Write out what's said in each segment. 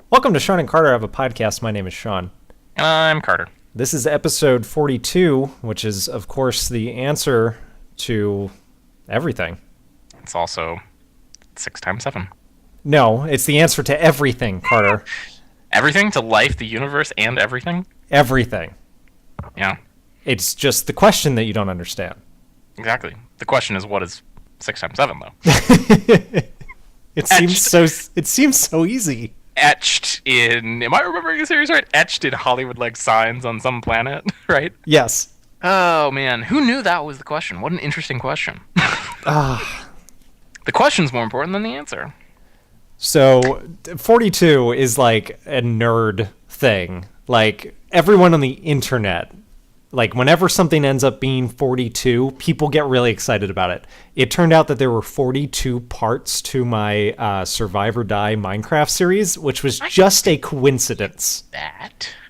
Welcome to Shawn and Carter. I have a podcast. My name is Shawn. I'm Carter. This is episode 42, which is, of course, the answer to everything. It's also 6 times 7. No, it's the answer to everything, Carter. Everything? To life, the universe, and everything? Everything. Yeah. It's just the question that you don't understand. Exactly. The question is, what is 6 times 7, though? It seems so easy. Etched in... Am I remembering the series right? Etched in Hollywood-like signs on some planet, right? Yes. Oh, man. Who knew that was the question? What an interesting question. The question's more important than the answer. So, 42 is like a nerd thing. Like, everyone on the internet, like, whenever something ends up being 42, people get really excited about it. It turned out that there were 42 parts to my Survive or Die Minecraft series, which was just a coincidence.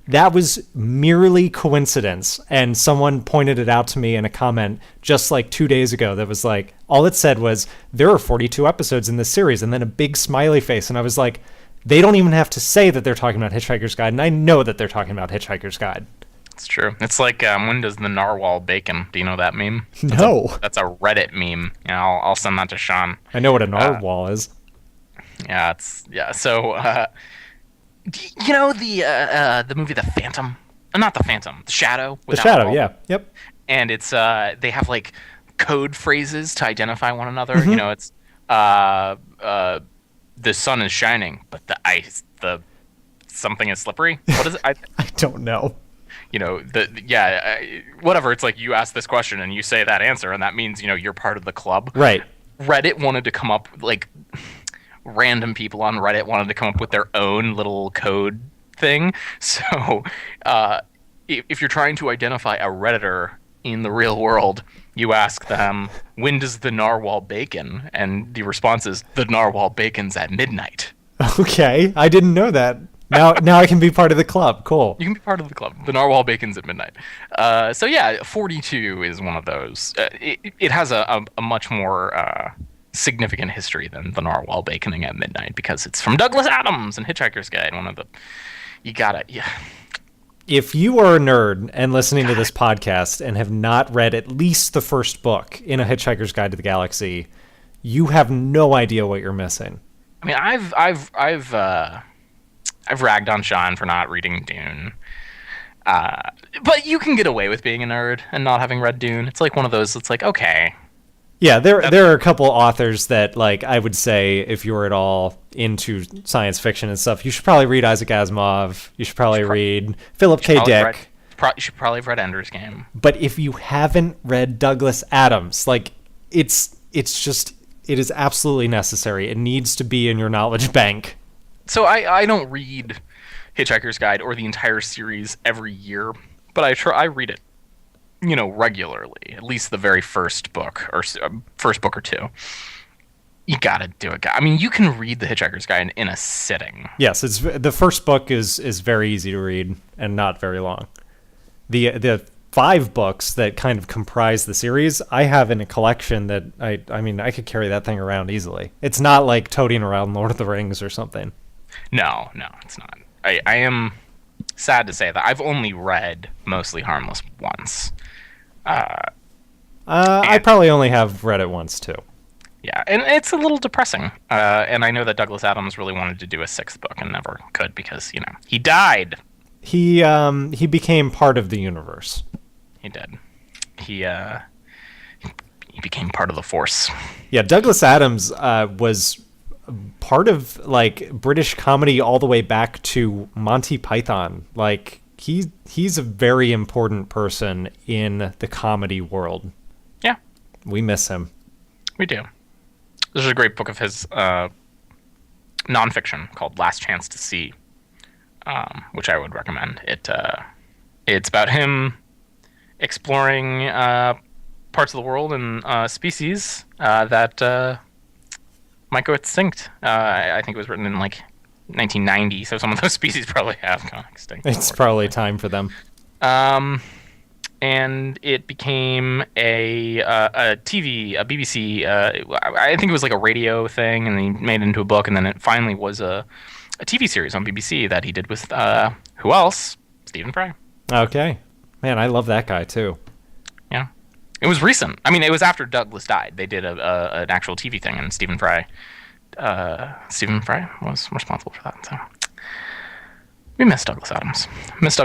That was merely coincidence, and someone pointed it out to me in a comment just like 2 days ago that was like, all it said was, there are 42 episodes in this series, and then a big smiley face, and I was like, they don't even have to say that they're talking about Hitchhiker's Guide, and I know that they're talking about Hitchhiker's Guide. It's true. It's like, when does the narwhal bacon? Do you know that meme? No. That's a Reddit meme. Yeah, I'll send that to Sean. I know what a narwhal is. Yeah, so, you know the movie The Phantom? Not The Phantom, The Shadow. The Shadow, yeah. Yep. And it's, they have, like, code phrases to identify one another. Mm-hmm. You know, it's, the sun is shining, but something is slippery. What is it? I don't know. You know, whatever. It's like you ask this question and you say that answer, and that means, you know, you're part of the club. Right. Reddit wanted to come up, like, random people on Reddit wanted to come up with their own little code thing. So, if you're trying to identify a Redditor in the real world, you ask them, when does the narwhal bacon? And the response is, the narwhal bacon's at midnight. Okay, I didn't know that. Now I can be part of the club. Cool. You can be part of the club. The narwhal bacon's at midnight. So yeah, 42 is one of those. It has a much more significant history than the narwhal baconing at midnight, because it's from Douglas Adams and Hitchhiker's Guide. If you are a nerd and listening to this podcast and have not read at least the first book in A Hitchhiker's Guide to the Galaxy, you have no idea what you're missing. I mean, I've ragged on Sean for not reading Dune. But you can get away with being a nerd and not having read Dune. It's like one of those, it's like, okay. Yeah, there are a couple authors that, like, I would say if you're at all into science fiction and stuff, you should probably read Isaac Asimov. You should probably read Philip K. Dick. You should probably have read Ender's Game. But if you haven't read Douglas Adams, like, it is absolutely necessary. It needs to be in your knowledge bank. So I don't read Hitchhiker's Guide or the entire series every year, but I read it, you know, regularly. At least the very first book or two. You gotta do it. I mean, you can read the Hitchhiker's Guide in a sitting. Yes, the first book is very easy to read and not very long. The 5 books that kind of comprise the series, I have in a collection that I mean, I could carry that thing around easily. It's not like toting around Lord of the Rings or something. No, it's not. I am sad to say that I've only read mostly Harmless once. I probably only have read it once too. Yeah, and it's a little depressing. And I know that Douglas Adams really wanted to do a 6th book and never could because, you know, he died. He became part of the universe. He did. He became part of the Force. Yeah, Douglas Adams was part of, like, British comedy all the way back to Monty Python. Like, he's a very important person in the comedy world. Yeah. We miss him. We do. There's a great book of his nonfiction called Last Chance to See, which I would recommend. It's about him exploring parts of the world and species that might go extinct. I think it was written in like 1990, so some of those species probably have gone extinct. It's probably time for them. And it became a BBC. I think it was like a radio thing, and they made it into a book, and then it finally was a a TV series on BBC that he did with who else? Stephen Fry. Okay. Man, I love that guy too. Yeah. It was recent. I mean, it was after Douglas died. They did an actual TV thing, and Stephen Fry was responsible for that. So we miss Douglas Adams. Miss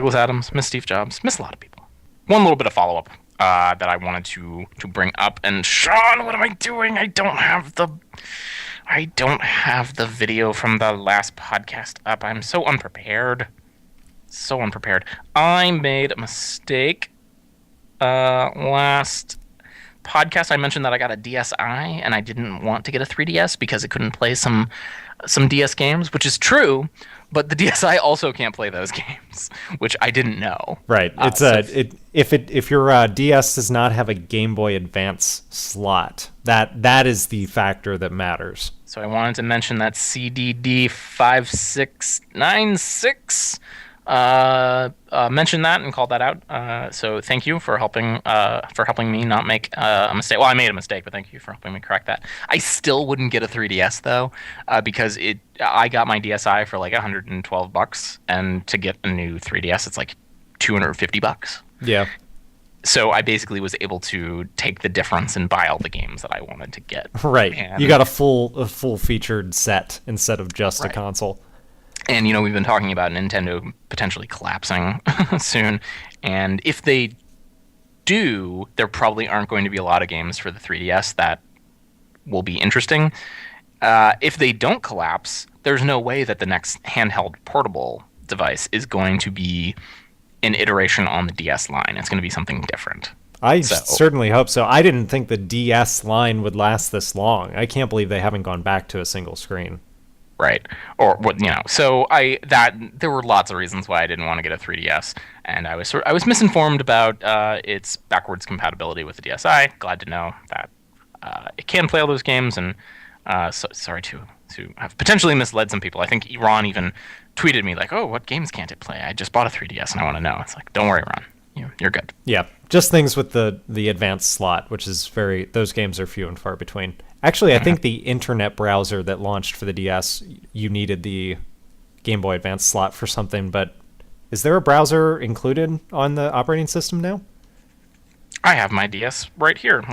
Steve Jobs. Miss a lot of people. One little bit of follow-up that I wanted to bring up. And Sean, what am I doing? I don't have the video from the last podcast up. I'm so unprepared. I made a mistake. Last podcast I mentioned that I got a DSi and I didn't want to get a 3DS because it couldn't play some DS games, which is true, but the DSi also can't play those games, which I didn't know. Right. If your DS does not have a Game Boy Advance slot, that is the factor that matters. So I wanted to mention that CDD5696 mentioned that and called that out. So thank you for helping me not make a mistake. Well, I made a mistake, but thank you for helping me correct that. I still wouldn't get a 3DS though, because I got my DSi for like $112, and to get a new 3DS, it's like $250. Yeah. So I basically was able to take the difference and buy all the games that I wanted to get. Right. And you got a full featured set instead of just a console. And, we've been talking about Nintendo potentially collapsing soon. And if they do, there probably aren't going to be a lot of games for the 3DS that will be interesting. If they don't collapse, there's no way that the next handheld portable device is going to be an iteration on the DS line. It's going to be something different. I certainly hope so. I didn't think the DS line would last this long. I can't believe they haven't gone back to a single screen. Right. Or what, so there were lots of reasons why I didn't want to get a 3DS, and I was misinformed about its backwards compatibility with the DSi. Glad to know that it can play all those games, and sorry to have potentially misled some people. I think Ron even tweeted me like, "Oh, what games can't it play? I just bought a 3DS and I want to know." It's like, don't worry, Ron. You're good. Yeah, just things with the advanced slot, which is those games are few and far between. Actually, I think the internet browser that launched for the DS, you needed the Game Boy Advance slot for something, but is there a browser included on the operating system now? I have my DS right here.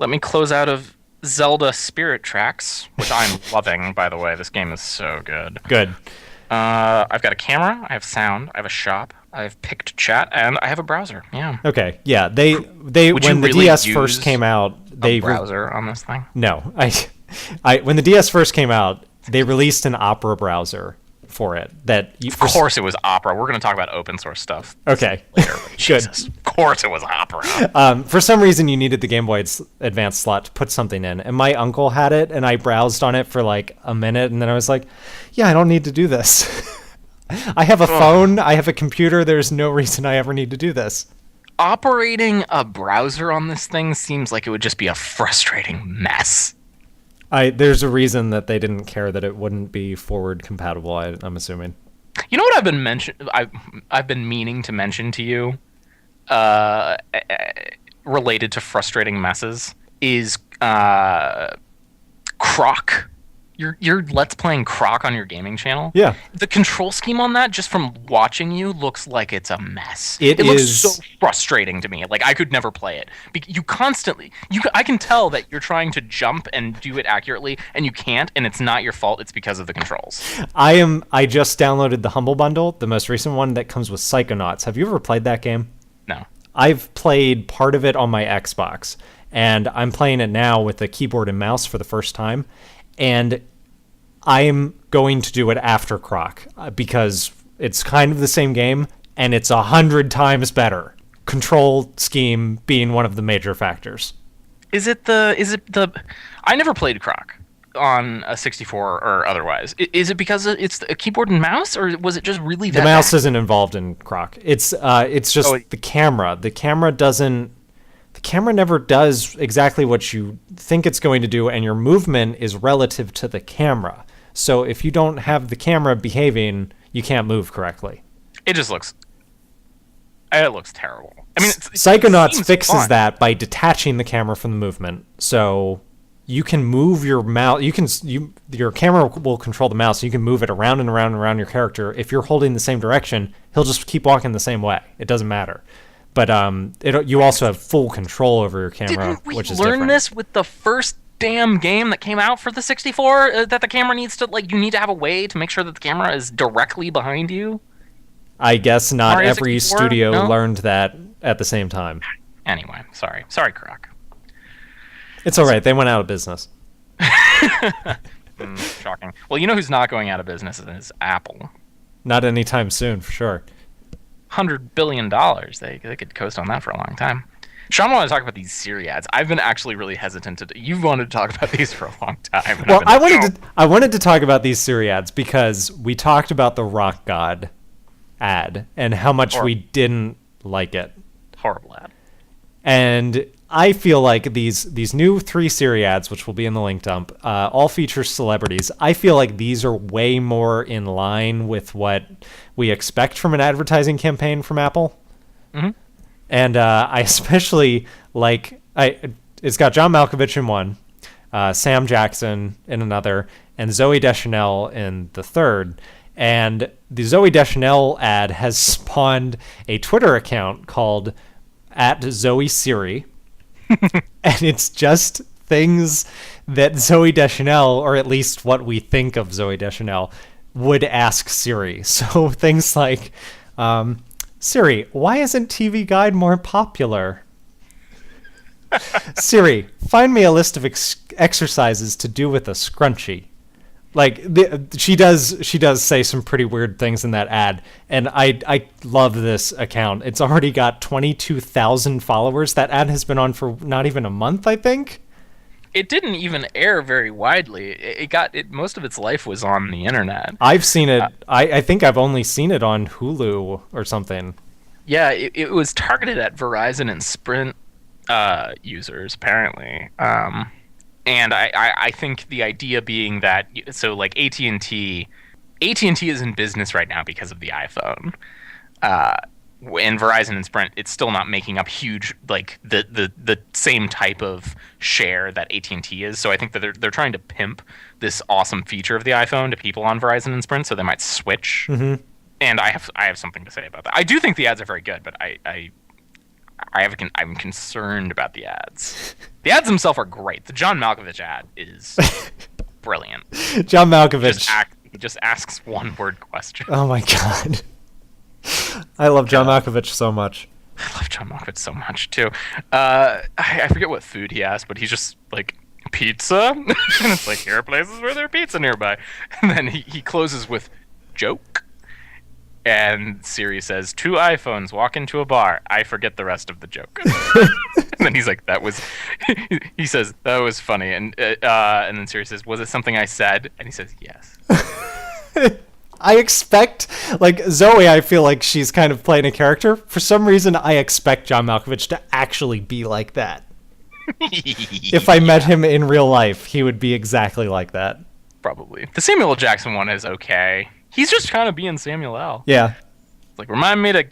Let me close out of Zelda Spirit Tracks, which I'm loving, by the way. This game is so good. Good. I've got a camera, I have sound, I have a shop, I have picked chat, and I have a browser. Yeah. Okay. Yeah. They when the DS first came out, they browser on this thing. No, when the DS first came out, they released an Opera browser for it. Of course, it was Opera. We're going to talk about open source stuff. Okay. Later. Jesus. Of course, it was Opera. For some reason, you needed the Game Boy Advance slot to put something in, and my uncle had it, and I browsed on it for like a minute, and then I was like, "Yeah, I don't need to do this. I have a phone. I have a computer. There's no reason I ever need to do this." Operating a browser on this thing seems like it would just be a frustrating mess. There's a reason that they didn't care that it wouldn't be forward compatible. I'm assuming. You know what I've been meaning to mention to you, related to frustrating messes, is Croc. Your Let's Playing Croc on your gaming channel. Yeah. The control scheme on that, just from watching you, looks like it's a mess. It looks so frustrating to me. Like, I could never play it. I can tell that you're trying to jump and do it accurately, and you can't, and it's not your fault. It's because of the controls. I just downloaded the Humble Bundle, the most recent one that comes with Psychonauts. Have you ever played that game? No. I've played part of it on my Xbox, and I'm playing it now with a keyboard and mouse for the first time. And I'm going to do it after Croc because it's kind of the same game and it's 100 times better. Control scheme being one of the major factors. I never played Croc on a 64 or otherwise. Is it because it's a keyboard and mouse, or was it just really that The mouse bad? isn't involved in Croc. It's just the camera. The camera never does exactly what you think it's going to do, and your movement is relative to the camera. So if you don't have the camera behaving, you can't move correctly. It looks terrible. I mean, Psychonauts seems fixes fun. that by detaching the camera from the movement. So you can move your mouse. Your camera will control the mouse. So you can move it around and around and around your character. If you're holding the same direction, he'll just keep walking the same way. It doesn't matter. But you also have full control over your camera, which is different. Didn't we learn this with the first damn game that came out for the 64? That the camera needs to, you need to have a way to make sure that the camera is directly behind you? I guess not Mario every 64? Studio learned that at the same time. Anyway, sorry, Croc. It's all right. They went out of business. Shocking. Well, you know who's not going out of business is Apple. Not anytime soon, for sure. $100 billion. They could coast on that for a long time. Shawn wanted to talk about these Siri ads. I've been actually really hesitant to. You've wanted to talk about these for a long time. Well, I wanted to talk about these Siri ads because we talked about the Rock God ad and how much we didn't like it. Horrible ad. And I feel like these new 3 Siri ads, which will be in the link dump, all feature celebrities. I feel like these are way more in line with what we expect from an advertising campaign from Apple. Mm-hmm. And I especially like it's got John Malkovich in one, Sam Jackson in another, and Zooey Deschanel in the third. And the Zooey Deschanel ad has spawned a Twitter account called @ZoeSiri. And it's just things that Zooey Deschanel, or at least what we think of Zooey Deschanel, would ask Siri. So things like, Siri, why isn't TV Guide more popular? Siri, find me a list of exercises to do with a scrunchie. Like she does say some pretty weird things in that ad, and I love this account. It's already got 22,000 followers. That ad has been on for not even a month, I think. It didn't even air very widely. It most of its life was on the internet. I've seen it. I think I've only seen it on Hulu or something. Yeah, it was targeted at Verizon and Sprint users apparently. And I think the idea being that, so like AT&T is in business right now because of the iPhone. And Verizon and Sprint, it's still not making up huge, like the same type of share that AT&T is. So I think that they're trying to pimp this awesome feature of the iPhone to people on Verizon and Sprint, so they might switch. Mm-hmm. And I have something to say about that. I do think the ads are very good, but I'm concerned about the ads. The ads themselves are great. The John Malkovich ad is brilliant. John Malkovich. He just asks one-word questions. Oh my god. I love John Malkovich so much. I love John Malkovich so much, too. I forget what food he asked, but he's just like, pizza? And it's like, here are places where there's pizza nearby. And then he closes with, joke? And Siri says, 2 iPhones walk into a bar. I forget the rest of the joke. And then he's like, he says, that was funny. And then Siri says, was it something I said? And he says, yes. I expect, like, Zoe, I feel like she's kind of playing a character. For some reason, I expect John Malkovich to actually be like that. If I met him in real life, he would be exactly like that. Probably. The Samuel L. Jackson one is okay. He's just kind of being Samuel L. Yeah. It's like, remind me to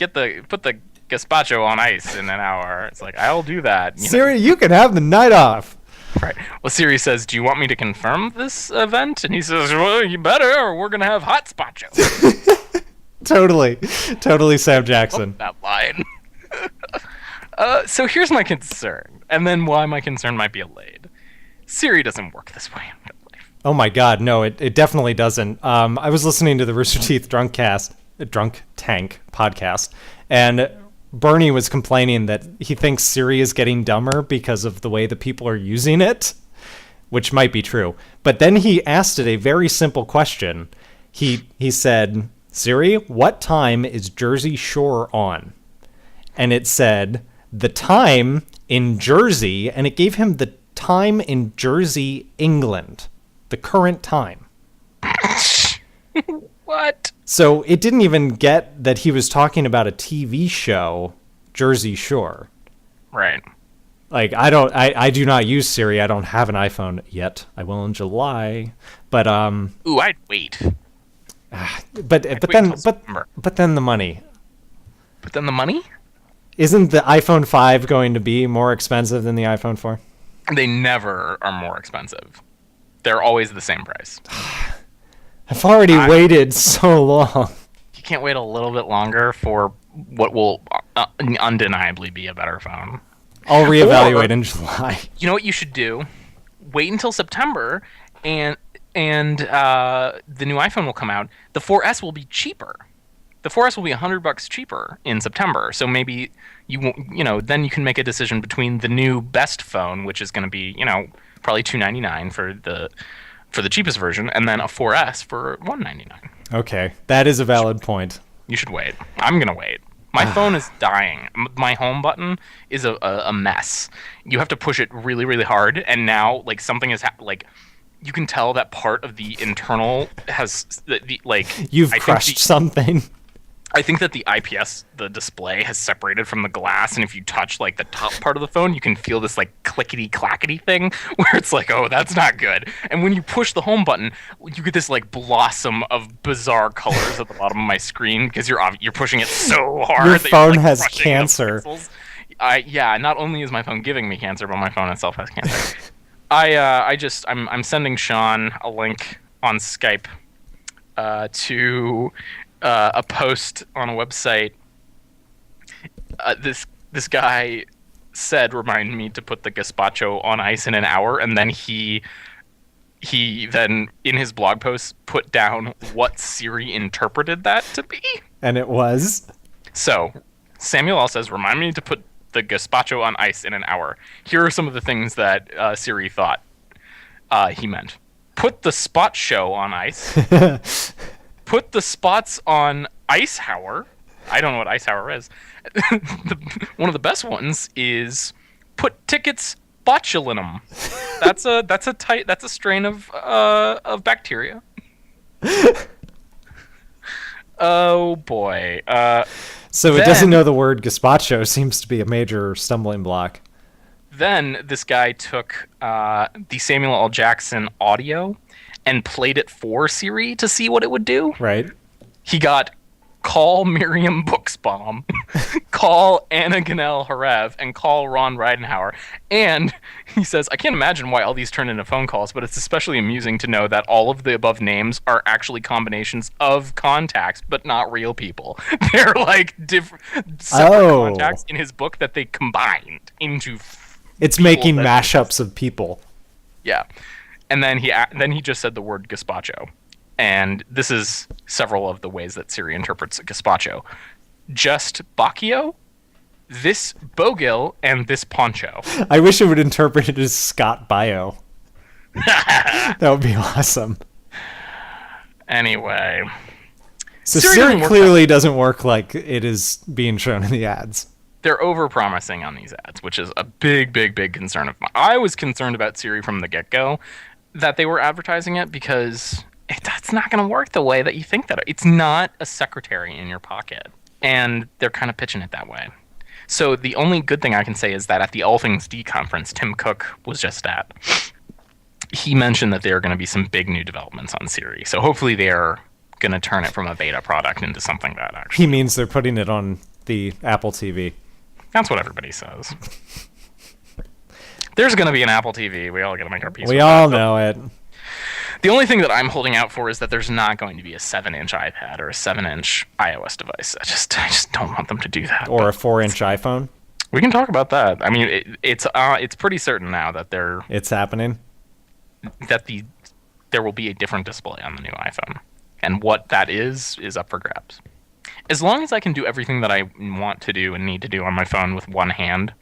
put the gazpacho on ice in an hour. It's like, I'll do that. Siri, you can have the night off. Right. Well, Siri says, do you want me to confirm this event? And he says, well, you better, or we're going to have hot spacho. Totally Sam Jackson. That line. So here's my concern, and then why my concern might be allayed. Siri doesn't work this way in real life. Oh my god, no, it definitely doesn't. I was listening to the Rooster Teeth Drunk Tank podcast, and Bernie was complaining that he thinks Siri is getting dumber because of the way the people are using it, which might be true. But then he asked it a very simple question. He said, Siri, what time is Jersey Shore on? And it said, the time in Jersey, and it gave him the time in Jersey, England. The current time. What? So it didn't even get that he was talking about a TV show, Jersey Shore. Right. Like, I do not use Siri. I don't have an iPhone yet. I will in July. But ooh, I'd wait. But then the money. But then the money? Isn't the iPhone 5 going to be more expensive than the iPhone 4? They never are more expensive. They're always the same price. I've already waited so long. You can't wait a little bit longer for what will undeniably be a better phone. I'll reevaluate in July. You know what you should do? Wait until September, and the new iPhone will come out. The 4S will be cheaper. The 4S will be $100 cheaper in September. So maybe then you can make a decision between the new best phone, which is going to be probably $299 for the cheapest version, and then a 4S for $199. Okay, that is a valid point. You should wait. I'm gonna wait. My phone is dying. My home button is a mess. You have to push it really, really hard, and now something is you can tell that part of the internal has You've crushed something. I think that the IPS, the display, has separated from the glass, and if you touch the top part of the phone, you can feel this clickety clackety thing where it's oh, that's not good. And when you push the home button, you get this blossom of bizarre colors at the bottom of my screen because you're pushing it so hard. Your that phone you're, has cancer. Yeah, not only is my phone giving me cancer, but my phone itself has cancer. I'm sending Shawn a link on Skype to a post on a website. This guy said, "Remind me to put the gazpacho on ice in an hour," and then he then in his blog post put down what Siri interpreted that to be. And it was? So Samuel L. says, "Remind me to put the gazpacho on ice in an hour." Here are some of the things that Siri thought he meant. Put the spot show on ice. Put the spots on Icehour. I don't know what Icehour is. One of the best ones is put tickets botulinum. That's a strain of bacteria. Oh boy. So it doesn't know the word gazpacho seems to be a major stumbling block. Then this guy took the Samuel L. Jackson audio and played it for Siri to see what it would do. Right. He got call Miriam Buxbaum, call Anna Ganel Harev, and call Ron Ridenhour. And he says, "I can't imagine why all these turn into phone calls, but it's especially amusing to know that all of the above names are actually combinations of contacts, but not real people." They're different separate contacts in his book that they combined into. It's making mashups of people. Yeah. And then he just said the word gazpacho. And this is several of the ways that Siri interprets gazpacho. Just Bacchio, this Bogil, and this poncho. I wish it would interpret it as Scott Bio. That would be awesome. Anyway. So Siri clearly doesn't work like it is being shown in the ads. They're over-promising on these ads, which is a big, big, big concern of mine. I was concerned about Siri from the get-go, that they were advertising it, because it's not going to work the way that you think that. It's not a secretary in your pocket, and they're kind of pitching it that way. So the only good thing I can say is that at the All Things D conference Tim Cook was just at, he mentioned that there are going to be some big new developments on Siri. So hopefully they're going to turn it from a beta product into something that actually... He means they're putting it on the Apple TV. That's what everybody says. There's going to be an Apple TV. We all got to make our peace with that. We all know it. The only thing that I'm holding out for is that there's not going to be a 7-inch iPad or a 7-inch iOS device. I just don't want them to do that. Or a 4-inch iPhone. We can talk about that. I mean, it's pretty certain now that it's happening. That there will be a different display on the new iPhone, and what that is up for grabs. As long as I can do everything that I want to do and need to do on my phone with one hand,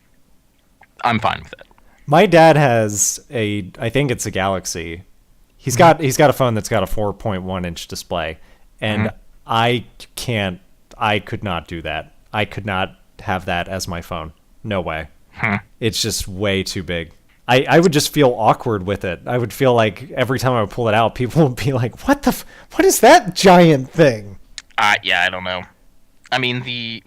I'm fine with it. My dad has I think it's a Galaxy. He's got a phone that's got a 4.1-inch display, and I could not do that. I could not have that as my phone. No way. It's just way too big. I would just feel awkward with it. I would feel like every time I would pull it out, people would be like, what is that giant thing? Yeah, I don't know. I mean, the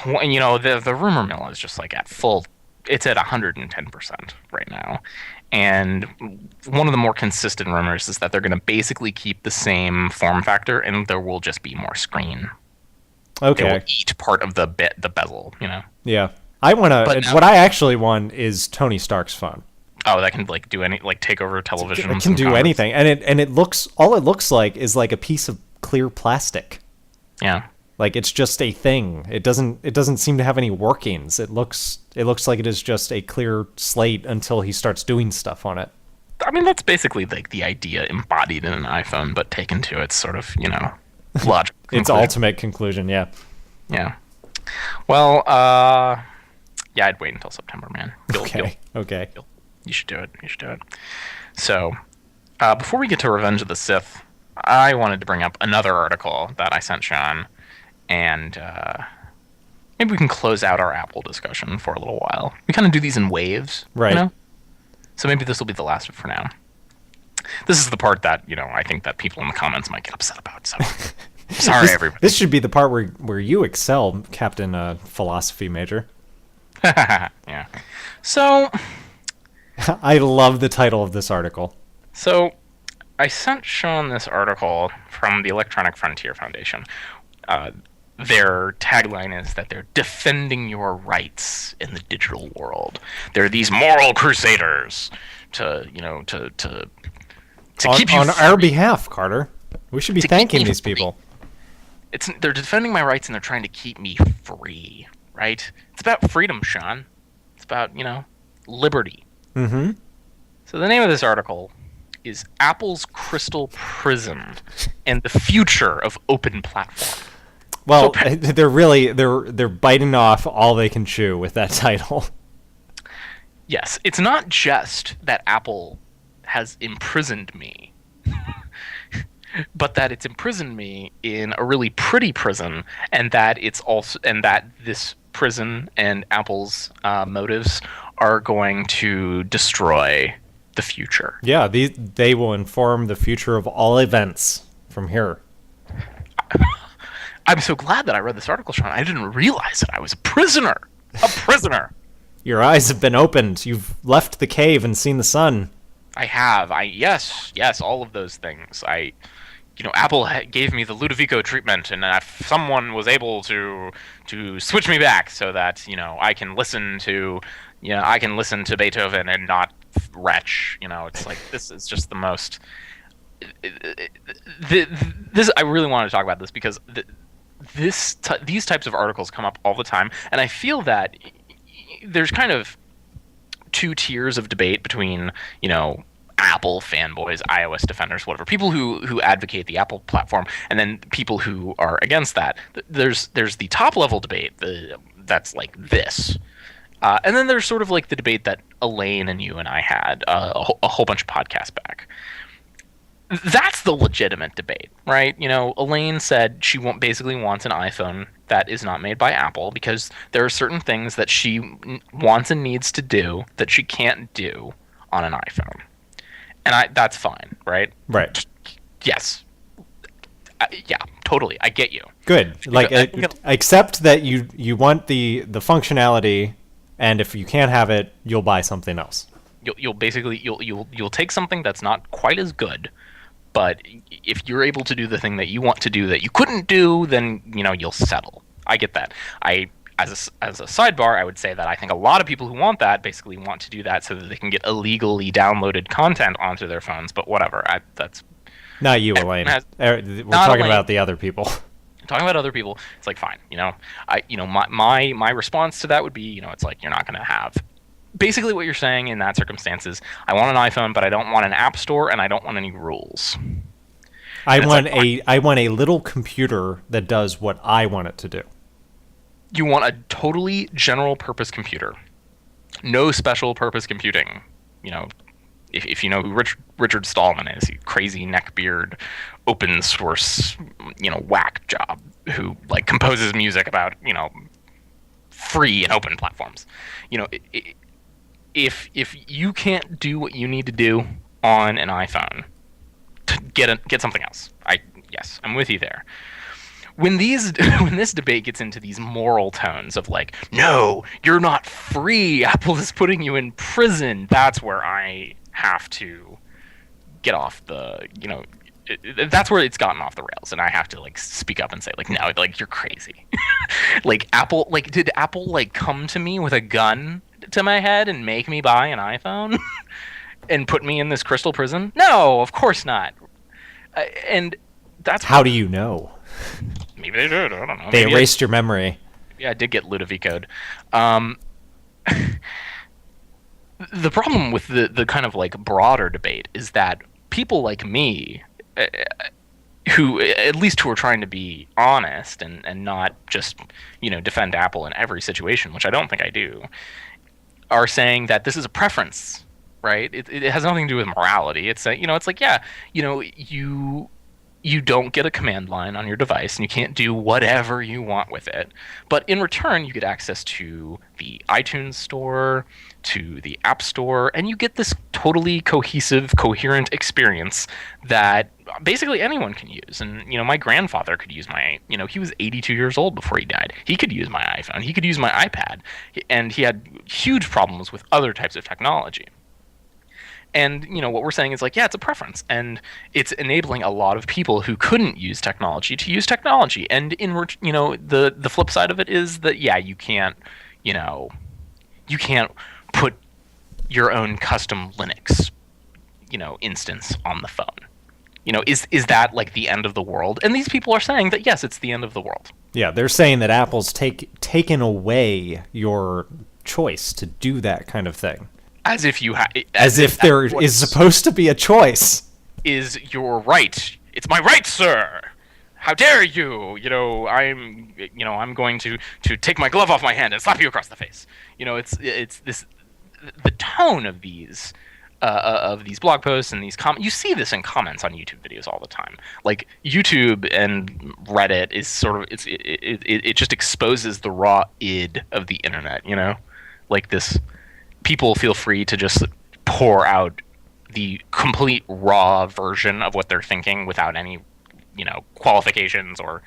rumor mill is just at full. It's at 110% right now. And one of the more consistent rumors is that they're going to basically keep the same form factor, and there will just be more screen. Okay. It will eat part of the bezel, Yeah. What I actually want is Tony Stark's phone. Oh, that can like do any like take over It televisions can and do converse. anything, and it looks all it looks like is like a piece of clear plastic. Yeah. Like it's just a thing. It doesn't seem to have any workings. It looks like it is just a clear slate until he starts doing stuff on it. I mean, that's basically like the idea embodied in an iPhone, but taken to its sort of, logic. Its conclusion. ultimate conclusion, yeah. Yeah. Well, yeah, I'd wait until September, man. Okay. You should do it. You should do it. So, before we get to Revenge of the Sith, I wanted to bring up another article that I sent Sean, and maybe we can close out our Apple discussion for a little while. We kind of do these in waves, Right. So maybe this will be the last for now. This is the part that, I think that people in the comments might get upset about, so sorry, everybody. This should be the part where you excel, Captain Philosophy Major. Yeah. So, I love the title of this article. I sent Sean this article from the Electronic Frontier Foundation. Their tagline is that they're defending your rights in the digital world. They're these moral crusaders to keep you on free. our behalf, Carter. We should be To keep thanking me these free. people. They're defending my rights and they're trying to keep me free, right? It's about freedom, Sean. It's about, liberty. Mm-hmm. So the name of this article is Apple's Crystal Prism and the Future of Open Platform. Well, So- they're biting off all they can chew with that title. Yes, it's not just that Apple has imprisoned me, but that it's imprisoned me in a really pretty prison, and that this prison and Apple's motives are going to destroy the future. Yeah, they will inform the future of all events from here. I'm so glad that I read this article, Sean. I didn't realize that I was a prisoner. A prisoner. Your eyes have been opened. You've left the cave and seen the sun. I have. Yes, all of those things. Apple gave me the Ludovico treatment, and if someone was able to switch me back so that I can listen to Beethoven and not retch. It's like this is just the most. This I really wanted to talk about this because these types of articles come up all the time, and I feel that there's kind of two tiers of debate between Apple fanboys, iOS defenders, whatever, people who advocate the Apple platform, and then people who are against that. There's the top level debate that's like this, and then there's sort of like the debate that Elaine and you and I had a whole bunch of podcasts back. That's the legitimate debate, right? Elaine said she basically wants an iPhone that is not made by Apple because there are certain things that she wants and needs to do that she can't do on an iPhone. And that's fine, right? Right. Yes. Yeah, totally. I get you. Good. Like, accept that you want the functionality, and if you can't have it, you'll buy something else. You'll basically you'll take something that's not quite as good, but if you're able to do the thing that you want to do that you couldn't do, then you'll settle. I get that. As a sidebar, I would say that I think a lot of people who want that basically want to do that so that they can get illegally downloaded content onto their phones. But whatever, that's not you, Elaine. We're talking Elaine. about the other people. Talking about other people. It's like fine, my response to that would be, it's like you're not going to have. Basically, what you're saying in that circumstance is, I want an iPhone, but I don't want an app store, and I don't want any rules. I want a little computer that does what I want it to do. You want a totally general purpose computer. No special purpose computing. If you know who Richard Stallman is, he crazy neckbeard, open source, whack job who like composes music about, free and open platforms. If you can't do what you need to do on an iPhone, get something else. Yes, I'm with you there. When this debate gets into these moral tones of like, no, you're not free, Apple is putting you in prison, that's where I have to get off the, that's where it's gotten off the rails, and I have to like speak up and say like, no, like you're crazy. Like Apple, like did Apple like come to me with a gun to my head and make me buy an iPhone and put me in this crystal prison? No, of course not. And that's How do you know? maybe they did. I don't know. They Maybe erased your memory. I did get Ludovicoed. The problem with the kind of like broader debate is that people like me, who are trying to be honest and not just defend Apple in every situation, which I don't think I do, are saying that this is a preference, right? It has nothing to do with morality. It's it's like, yeah, you don't get a command line on your device and you can't do whatever you want with it. But in return, you get access to the iTunes store, to the App Store, and you get this totally cohesive, coherent experience that basically anyone can use. And, my grandfather could use he was 82 years old before he died. He could use my iPhone. He could use my iPad. And he had huge problems with other types of technology. And, what we're saying is like, yeah, it's a preference. And it's enabling a lot of people who couldn't use technology to use technology. And the flip side of it is that, yeah, you can't put your own custom Linux, instance on the phone. Is that like the end of the world? And these people are saying that, yes, it's the end of the world. Yeah, they're saying that Apple's taken away your choice to do that kind of thing. As if you as if there is supposed to be a choice. Is your right? It's my right, sir. How dare you? I'm going to take my glove off my hand and slap you across the face. It's this. The tone of these blog posts and these comments. You see this in comments on YouTube videos all the time. Like YouTube and Reddit is sort of it just exposes the raw id of the internet. Like this. People feel free to just pour out the complete raw version of what they're thinking without any, qualifications or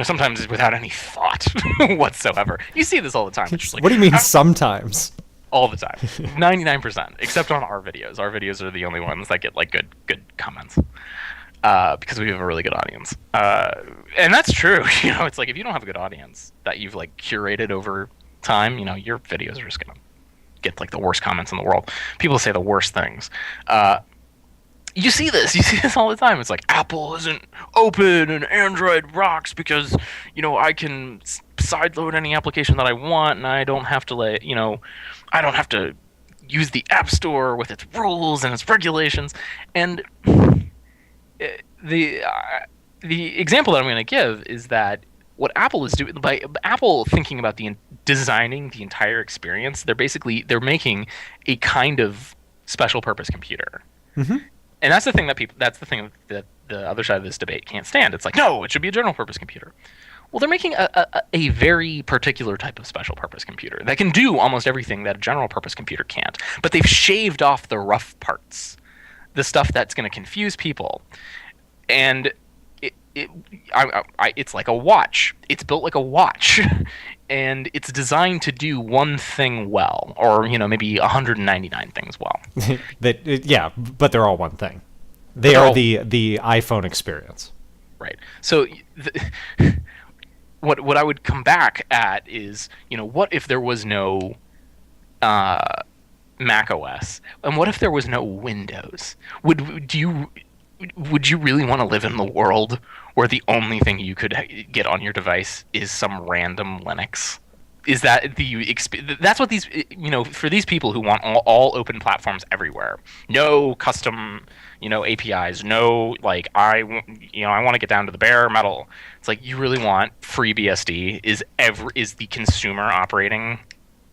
sometimes without any thought whatsoever. You see this all the time. It's just like, what do you mean sometimes? All the time. 99%, except on our videos. Our videos are the only ones that get like good comments. Because we have a really good audience. And that's true. It's like if you don't have a good audience that you've like curated over time, your videos are just gonna get like the worst comments in the world. People say the worst things. You see this all the time. It's like Apple isn't open and Android rocks because I can sideload any application that I want and I don't have to I don't have to use the App Store with its rules and its regulations. And the example that I'm going to give is that what Apple is doing by Apple thinking about designing the entire experience, they're making a kind of special purpose computer. Mm-hmm. And that's the thing that the other side of this debate can't stand. It's like, no, it should be a general purpose computer. Well, they're making a very particular type of special purpose computer that can do almost everything that a general purpose computer can't. But they've shaved off the rough parts, the stuff that's going to confuse people. And it's like a watch. It's built like a watch, and it's designed to do one thing well, or maybe 199 things well. Yeah, but they're all one thing. They are the iPhone experience. Right. So what I would come back at is, what if there was no Mac OS, and what if there was no Windows? Would you really want to live in the world where the only thing you could get on your device is some random Linux? Is that that's what these, for these people who want all open platforms everywhere, no custom, APIs, no, like, I want to get down to the bare metal. It's like, you really want FreeBSD is the consumer operating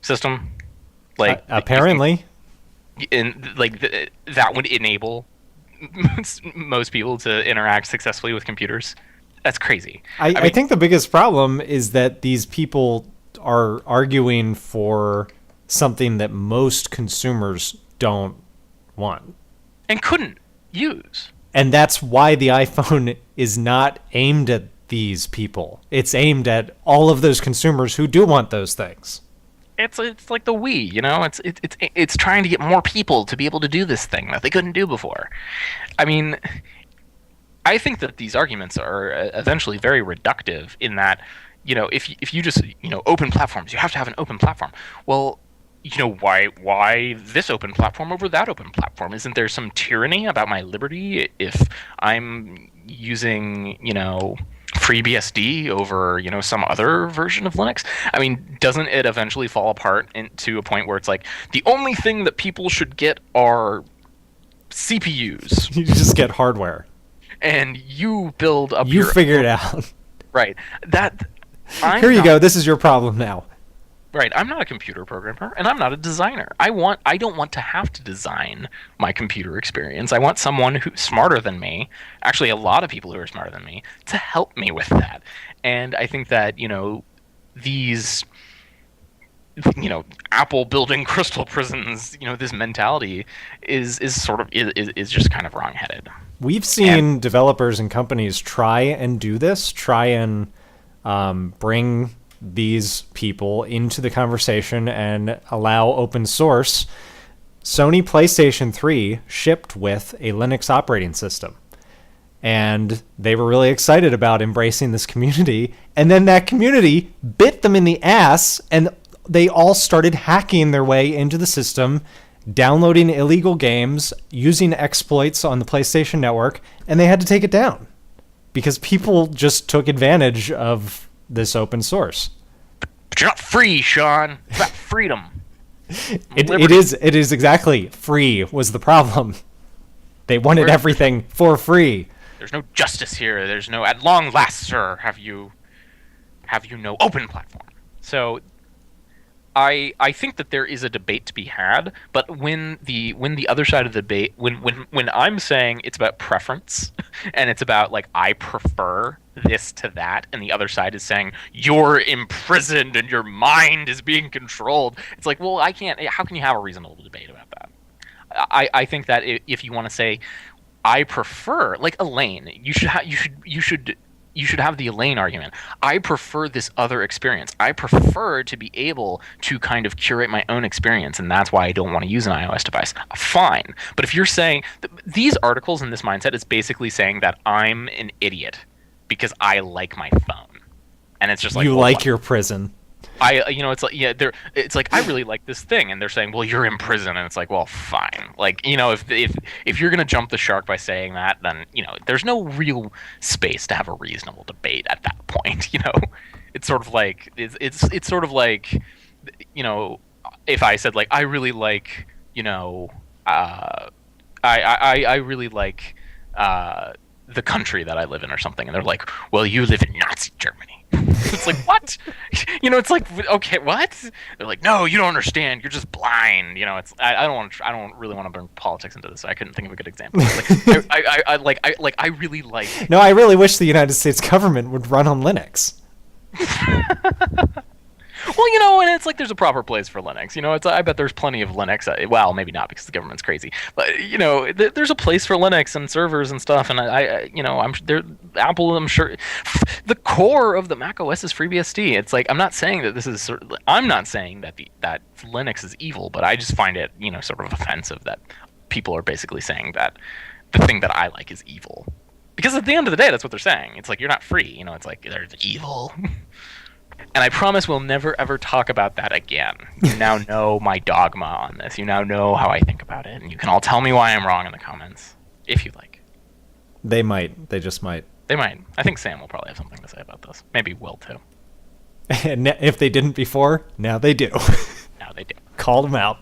system? Like, apparently. And like that would enable most people to interact successfully with computers. That's crazy. I think the biggest problem is that these people are arguing for something that most consumers don't want and couldn't use. And that's why the iPhone is not aimed at these people. It's aimed at all of those consumers who do want those things. It's like the Wii, it's trying to get more people to be able to do this thing that they couldn't do before. I mean, I think that these arguments are eventually very reductive in that, if you just, open platforms, you have to have an open platform. Well, why this open platform over that open platform? Isn't there some tyranny about my liberty if I'm using, FreeBSD over, some other version of Linux? I mean, doesn't it eventually fall apart into a point where it's like the only thing that people should get are CPUs, You just get hardware. and you build up You your figure it out. right. That Here you go. This is your problem now. Right, I'm not a computer programmer, and I'm not a designer. I don't want to have to design my computer experience. I want someone who's smarter than me, actually a lot of people who are smarter than me, to help me with that. And I think that, these, Apple building crystal prisons, this mentality is just kind of wrongheaded. We've seen developers and companies try and do this, try and bring these people into the conversation and allow open source. Sony PlayStation 3 shipped with a Linux operating system, and they were really excited about embracing this community, and then that community bit them in the ass, and they all started hacking their way into the system, downloading illegal games, using exploits on the PlayStation Network, and they had to take it down because people just took advantage of this open source. But you're not free, Sean. It's about freedom. It is exactly free was the problem. They wanted everything for free. There's no justice here. There's no, at long last, sir, have you no open platform. So I think that there is a debate to be had, but when the other side of the debate, when I'm saying it's about preference and it's about like I prefer this to that, and the other side is saying you're imprisoned and your mind is being controlled, it's like, well, I can't. How can you have a reasonable debate about that? I think that if you want to say I prefer, like Elaine, you should have the Elaine argument. I prefer this other experience. I prefer to be able to kind of curate my own experience, and that's why I don't want to use an iOS device. Fine. But if you're saying these articles in this mindset is basically saying that I'm an idiot because I like my phone. And it's just like, you like your prison. It's like, yeah, it's like, I really like this thing, and they're saying, well, you're in prison, and it's like, well, fine. Like, if you're gonna jump the shark by saying that, then there's no real space to have a reasonable debate at that point. It's sort of like it's sort of like, if I said like I really like I really like the country that I live in or something, and they're like, well, you live in Nazi Germany. It's like, what? It's like, okay, what? They're like, no, you don't understand. You're just blind. It's I don't really want to bring politics into this. I couldn't think of a good example. I really like. No, I really wish the United States government would run on Linux. Well, and it's like there's a proper place for Linux. I bet there's plenty of Linux. Well, maybe not because the government's crazy. But there's a place for Linux and servers and stuff. And I'm there. Apple, I'm sure, the core of the Mac OS is FreeBSD. It's like I'm not saying that I'm not saying that Linux is evil, but I just find it sort of offensive that people are basically saying that the thing that I like is evil. Because at the end of the day, that's what they're saying. It's like you're not free. It's like there's evil. And I promise we'll never, ever talk about that again. You now know my dogma on this. You now know how I think about it. And you can all tell me why I'm wrong in the comments, if you like. They might. They just might. They might. I think Sam will probably have something to say about this. Maybe Will, too. And if they didn't before, now they do. Now they do. Called them out.